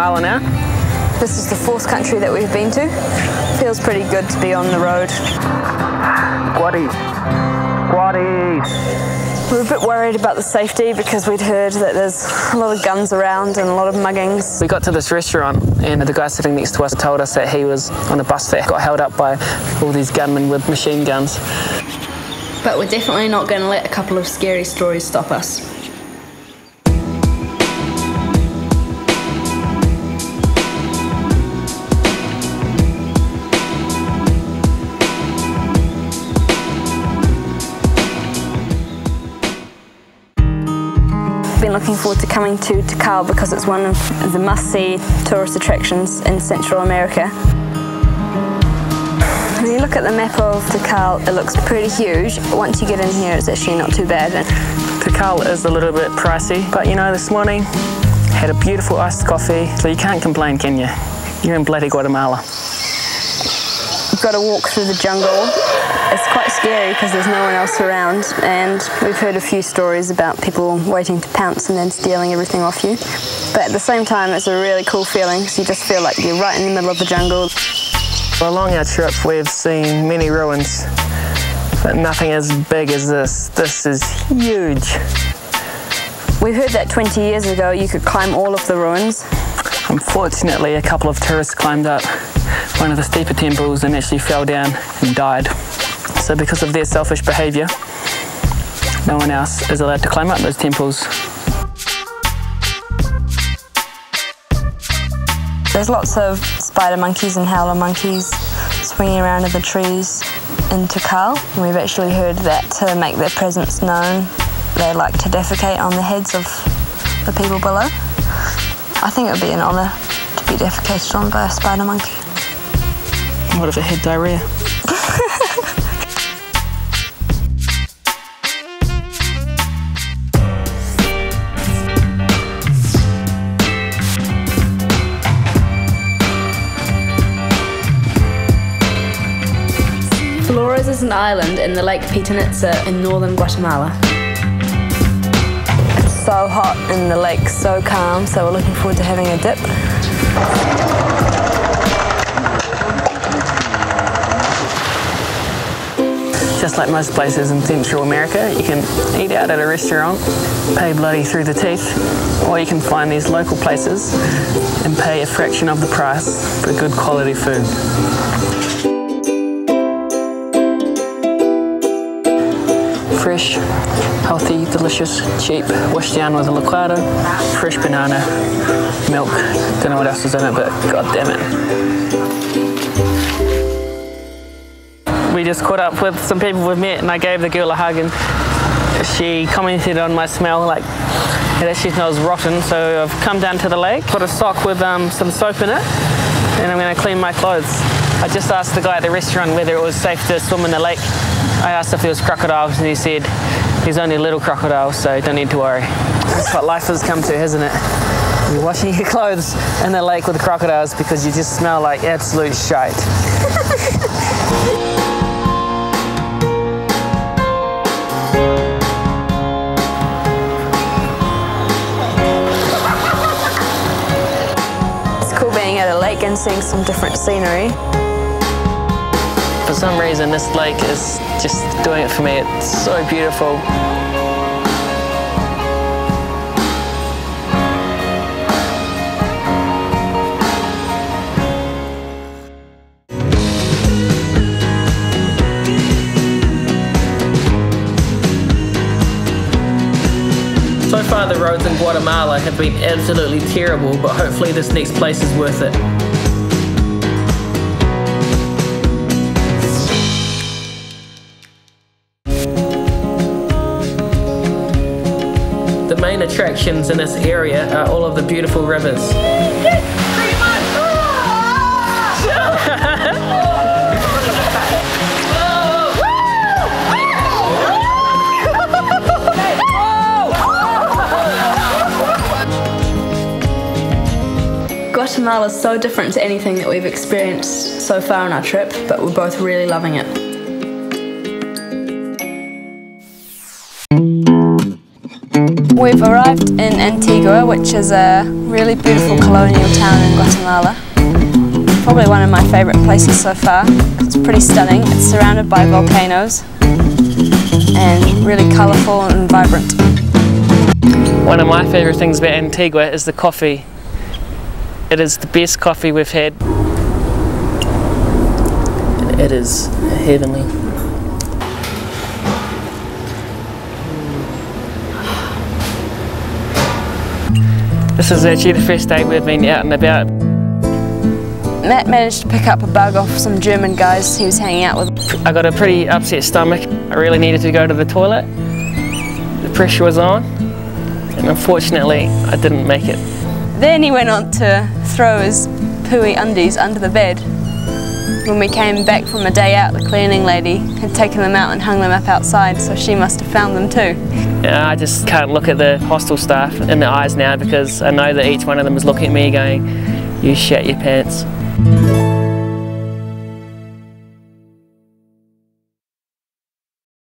Guatemala now. This is the 4th country that we've been to. Feels pretty good to be on the road. Guatis. We were a bit worried about the safety because we'd heard that there's a lot of guns around and a lot of muggings. We got to this restaurant and the guy sitting next to us told us that he was on a bus that got held up by all these gunmen with machine guns. But we're definitely not going to let a couple of scary stories stop us. Been looking forward to coming to Tikal because it's one of the must-see tourist attractions in Central America. When you look at the map of Tikal, it looks pretty huge. Once you get in here, it's actually not too bad. Tikal is a little bit pricey, but you know, this morning had a beautiful iced coffee, so you can't complain, can you? You're in bloody Guatemala. You've got to walk through the jungle. It's quite scary because there's no one else around, and we've heard a few stories about people waiting to pounce and then stealing everything off you. But at the same time, it's a really cool feeling because you just feel like you're right in the middle of the jungle. Along our trip, we've seen many ruins, but nothing as big as this. This is huge. We heard that 20 years ago you could climb all of the ruins. Unfortunately, a couple of tourists climbed up one of the steeper temples and actually fell down and died. So because of their selfish behaviour, no one else is allowed to climb up those temples. There's lots of spider monkeys and howler monkeys swinging around in the trees in Tikal. And we've actually heard that to make their presence known, they like to defecate on the heads of the people below. I think it would be an honour to be defecated on by a spider monkey. What if it had diarrhoea? Flores is an island in the Lake Pitanitza in northern Guatemala. It's so hot and the lake's so calm, so we're looking forward to having a dip. Just like most places in Central America, you can eat out at a restaurant, pay bloody through the teeth, or you can find these local places and pay a fraction of the price for good quality food. Fresh, healthy, delicious, cheap, washed down with a licuado, fresh banana, milk, don't know what else is in it, but god damn it. We just caught up with some people we've met and I gave the girl a hug and she commented on my smell, like it actually smells rotten, so I've come down to the lake, put a sock with some soap in it and I'm going to clean my clothes. I just asked the guy at the restaurant whether it was safe to swim in the lake. I asked if there was crocodiles and he said there's only little crocodiles, so don't need to worry. That's what life has come to, hasn't it? You're washing your clothes in the lake with the crocodiles because you just smell like absolute shite. It's cool being at a lake and seeing some different scenery. For some reason, this lake is just doing it for me. It's so beautiful. So far, the roads in Guatemala have been absolutely terrible, but hopefully this next place is worth it. The main attractions in this area are all of the beautiful rivers. Guatemala is so different to anything that we've experienced so far on our trip, but we're both really loving it. We've arrived in Antigua, which is a really beautiful colonial town in Guatemala. Probably one of my favourite places so far. It's pretty stunning. It's surrounded by volcanoes and really colourful and vibrant. One of my favourite things about Antigua is the coffee. It is the best coffee we've had. It is heavenly. This is actually the first day we've been out and about. Matt managed to pick up a bug off some German guys he was hanging out with. I got a pretty upset stomach. I really needed to go to the toilet. The pressure was on, and unfortunately I didn't make it. Then he went on to throw his pooey undies under the bed. When we came back from a day out, the cleaning lady had taken them out and hung them up outside, so she must have found them too. Yeah, I just can't look at the hostel staff in the eyes now because I know that each one of them is looking at me going, "You shat your pants."